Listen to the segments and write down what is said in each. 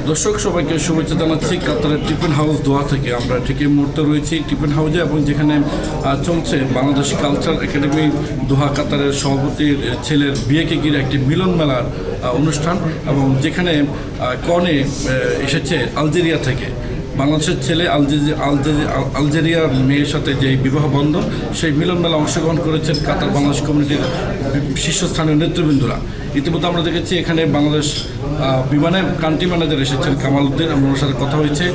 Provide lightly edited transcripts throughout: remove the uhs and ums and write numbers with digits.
দর্শক সবাইকে শুভেচ্ছা জানাচ্ছি কাতারের টিফিন হাউস দোহা থেকে। আমরা ঠিক এই মুহূর্তে রয়েছি টিফিন হাউসে এবং যেখানে চলছে বাংলাদেশ কালচার একাডেমি দোহা কাতারের সভাপতির ছেলের বিয়েকে ঘিরে একটি মিলন মেলার অনুষ্ঠান, এবং যেখানে কনে এসেছে আলজেরিয়া থেকে। বাংলাদেশের ছেলে আলজেরিয়ার মেয়ের সাথে যে বিবাহ বন্ধন, সেই মিলন মেলা অংশগ্রহণ করেছেন কাতার বাংলাদেশ কমিউনিটির শীর্ষস্থানীয় নেতৃবৃন্দরা। ইতিমধ্যে আমরা দেখেছি এখানে বাংলাদেশ বিমানের কান্ট্রি ম্যানেজার এসেছেন কামাল উদ্দিন, আমার সাথে কথা হয়েছে,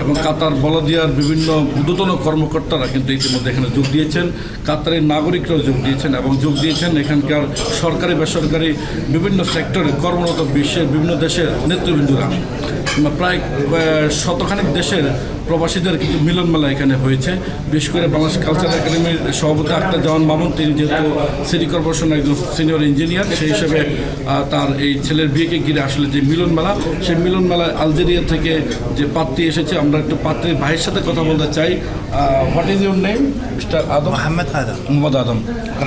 এবং কাতার বলদিয়ার বিভিন্ন ঊর্ধ্বতন কর্মকর্তারা কিন্তু ইতিমধ্যে এখানে যোগ দিয়েছেন। কাতারের নাগরিকরাও যোগ দিয়েছেন এবং যোগ দিয়েছেন এখানকার সরকারি বেসরকারি বিভিন্ন সেক্টরে কর্মরত বিশ্বের বিভিন্ন দেশের নেতৃবৃন্দরা। প্রায় শতখানেক দেশের প্রবাসীদের কিন্তু মিলন মেলা এখানে হয়েছে। বিশেষ করে বাংলাদেশ কালচার একাডেমির সভাপতি আক্তার জামান মামুন, তিনি যেহেতু সিটি কর্পোরেশনের একজন সিনিয়র ইঞ্জিনিয়ার, সেই হিসেবে তার এই ছেলের বিয়েকে ঘিরে আসলে যে মিলন মেলা, সেই মিলন মেলায় আলজেরিয়া থেকে যে পাত্রী এসেছে, আমরা একটু পাত্রীর ভাইয়ের সাথে কথা বলতে চাই। What is your name? Mister Adam. Mohammad Adam.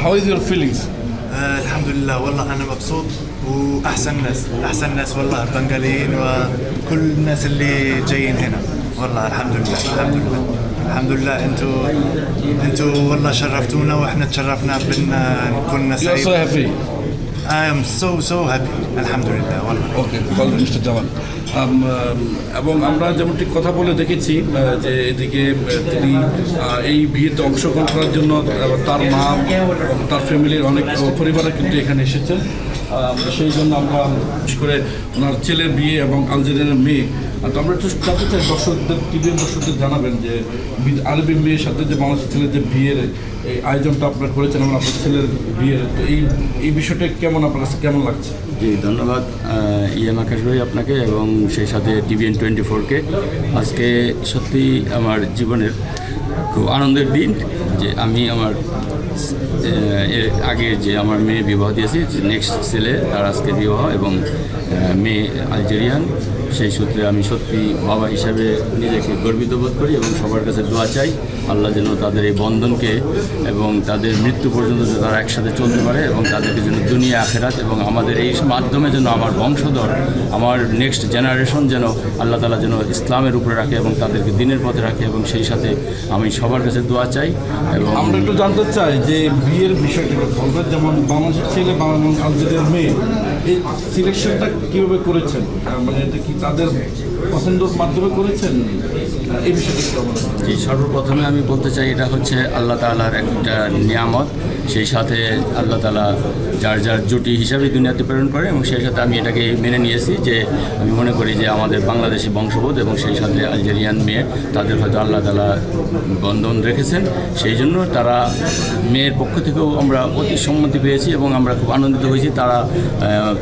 How is your feelings? الحمد لله والله أنا مبسوط، وأحسن ناس والله البنغاليين وكل الناس اللي جايين هنا والله الحمد لله انتوا والله شرفتونا واحنا تشرفنا بان كنا You're so happy. I am so happy الحمد لله والله. Okay, mister জামান। এবং আমরা যেমনটি কথা বলে দেখেছি যে এদিকে তিনি এই বিয়েতে অংশগ্রহণ করার জন্য তার মা এবং তার ফ্যামিলির অনেক পরিবারে কিন্তু এখানে এসেছেন। সেই জন্য আমরা বিশেষ করে ওনার ছেলের বিয়ে এবং আলজেরিয়ার মেয়ে, তো আমরা একটু জানতে চাই দর্শকদের, টিভির দর্শকদের জানাবেন যে আরবি মেয়ের সাথে যে বাংলাদেশের ছেলের যে বিয়ের এই আয়োজনটা আপনারা করেছেন এবং আপনার ছেলের বিয়ের, তো এই বিষয়টা কেমন, আপনার কাছে কেমন লাগছে? জি, ধন্যবাদ ইএম আকাশ ভাই আপনাকে এবং সেই সাথে টিভিএন 24-কে। আজকে সত্যি আমার জীবনের খুব আনন্দের দিন যে আমি আমার এর আগে যে আমার মেয়ে বিবাহ দিয়েছি, নেক্সট ছেলে তার আজকে বিবাহ, এবং মেয়ে আলজেরিয়ান। সেই সূত্রে আমি সত্যি বাবা হিসাবে নিজেকে গর্বিত বোধ করি এবং সবার কাছে দোয়া চাই আল্লাহ যেন তাদের এই বন্ধনকে এবং তাদের মৃত্যু পর্যন্ত যে তারা একসাথে চলতে পারে, এবং তাদেরকে যেন দুনিয়া আখেরাত এবং আমাদের এই মাধ্যমে যেন আমার বংশধর, আমার নেক্সট জেনারেশন যেন আল্লাহ তাআলা যেন ইসলামের উপরে রাখে এবং তাদেরকে দিনের পথে রাখে, এবং সেই সাথে আমি সবার কাছে দোয়া চাই। এবং আমরা একটু জানতে চাই যে বিয়ের বিষয়টা বলবেন, যেমন বাংলাদেশের ছেলে বাংলাদেশ আলজেরিয়ার মেয়ে, এই সিলেকশনটা কীভাবে করেছেন? মানে এটা কি তাদের পছন্দের মাধ্যমে করেছেন? এই বিষয়টা কি? জি, সর্বপ্রথমে আমি বলতে চাই এটা হচ্ছে আল্লাহ তাআলার একটা নিয়ামত। সেই সাথে আল্লাহ তাআলা যার যার জুটি হিসাবে দুনিয়াতে প্রেরণ করে, এবং সেই সাথে আমি এটাকে মেনে নিয়েছি যে আমি মনে করি যে আমাদের বাংলাদেশি বংশবোধ এবং সেই সাথে আলজেরিয়ান মেয়ে, তাদের হয়তো আল্লাহ তাআলা বন্ধন রেখেছেন, সেই জন্য তারা মেয়ের পক্ষ থেকেও আমরা অতি সম্মতি পেয়েছি এবং আমরা খুব আনন্দিত হয়েছি। তারা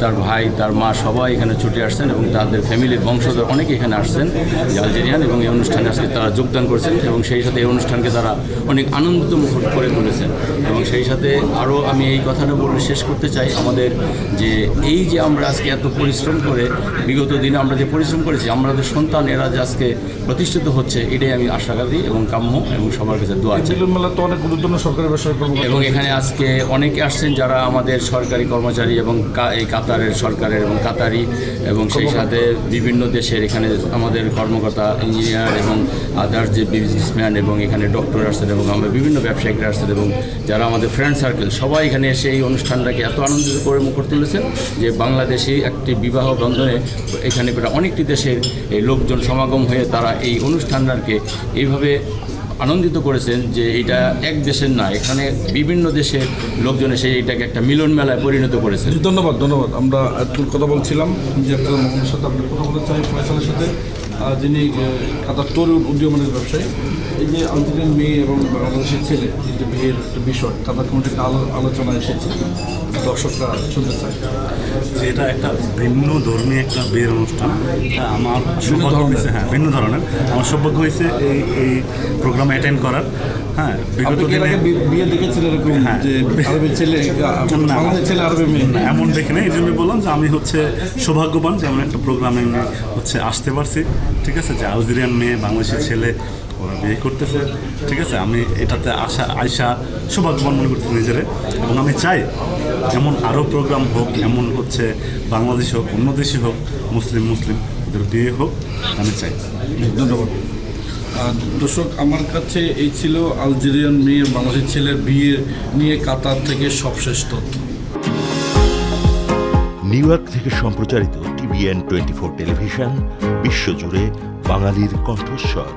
তার ভাই, তার মা সবাই এখানে ছুটে আসছেন এবং তাদের ফ্যামিলির বংশধর অনেকে এখানে আসছেন যে আলজেরিয়ান, এবং এই অনুষ্ঠানে আজকে তারা যোগদান করছেন এবং সেই সাথে এই অনুষ্ঠানকে তারা অনেক আনন্দিত মুখর করে তুলেছেন। এবং সেই সাথে আরও আমি এই কথাটা বলে শেষ করতে চাই, আমাদের যে এই যে আমরা আজকে এত পরিশ্রম করে বিগত দিনে আমরা যে পরিশ্রম করেছি, আমাদের সন্তান এরা যে আজকে প্রতিষ্ঠিত হচ্ছে, এটাই আমি আশাবাদী এবং কাম্য, এবং সবার কাছে দোয়া চাই। মেলা তো অনেক গুরুত্বপূর্ণ সরকারি বেসরকারি, এবং এখানে আজকে অনেকে আসছেন যারা আমাদের সরকারি কর্মচারী এবং এই কাতারের সরকারের এবং কাতারি, এবং সেই সাথে বিভিন্ন দেশের এখানে আমাদের কর্মকর্তা, ইঞ্জিনিয়ার এবং আদার্স যে বিজনেসম্যান, এবং এখানে ডক্টর আসছেন, এবং আমরা বিভিন্ন ব্যবসায়িকরা আসছেন, এবং যারা আমাদের ফ্রেন্ড সার্কেল সবাই এখানে এসে এই অনুষ্ঠানটাকে এত আনন্দিত করে মুখর তুলেছেন যে বাংলাদেশে একটি বিবাহ বন্ধনে এখানে প্রায় অনেকটি দেশের এই লোকজন সমাগম হয়ে তারা এই অনুষ্ঠানটাকে এইভাবে আনন্দিত করেছেন যে এটা এক দেশের না, এখানে বিভিন্ন দেশের লোকজন এসে এটাকে একটা মিলন মেলায় পরিণত করেছেন। ধন্যবাদ। আমরা একটু কথা বলছিলাম যে আক্তার মামুনের সাথে আমরা কথা বলতে চাই, ফয়সালের সাথে, যিনি কাতার তরুণ উদীয়মানের ব্যবসায়ী। এই যে আলজেরিয়ান মেয়ে এবং বাংলাদেশের ছেলে, এই যে বিয়ের একটা বিষয় কাতার কমিটির আলোচনা এসেছে, দর্শকরা শুনতে চায় যে এটা একটা ভিন্ন ধর্মী একটা বিয়ের অনুষ্ঠান। আমার সৌভাগ্য হয়েছে, হ্যাঁ ভিন্ন ধরনের, আমার সৌভাগ্য হয়েছে এই প্রোগ্রাম অ্যাটেন্ড করার। হ্যাঁ, বিগত দিনে বিয়ে দেখেছিলেন এরকম যে আরবি ছেলে বাংলাদেশের ছেলে আরবি মেয়ে? এমন দেখে নেই, এই জন্য বললাম যে আমি হচ্ছে সৌভাগ্যবান যে এমন একটা প্রোগ্রামে হচ্ছে আসতে পারছি। ঠিক আছে, যে আলজেরিয়ান মেয়ে বাংলাদেশের ছেলে ওরা বিয়ে করতেছে। ঠিক আছে, আমি এটাতে আয়সা সৌভাগ্যবান মনে করছি নিজেরে, এবং আমি চাই এমন আরও প্রোগ্রাম হোক, এমন হচ্ছে বাংলাদেশ হোক, অন্য দেশই হোক, মুসলিম ওদের বিয়ে হোক আমি চাই। ধন্যবাদ। দর্শক, আমার কাছে এই ছিল আলজেরিয়ান মেয়ে বাংলাদেশি ছেলের বিয়ে নিয়ে কাতার থেকে সবশেষ তথ্য। নিউ ইয়র্ক থেকে সম্প্রচারিত TVN 24 টেলিভিশন বিশ্বজুড়ে বাঙালির কণ্ঠস্বর।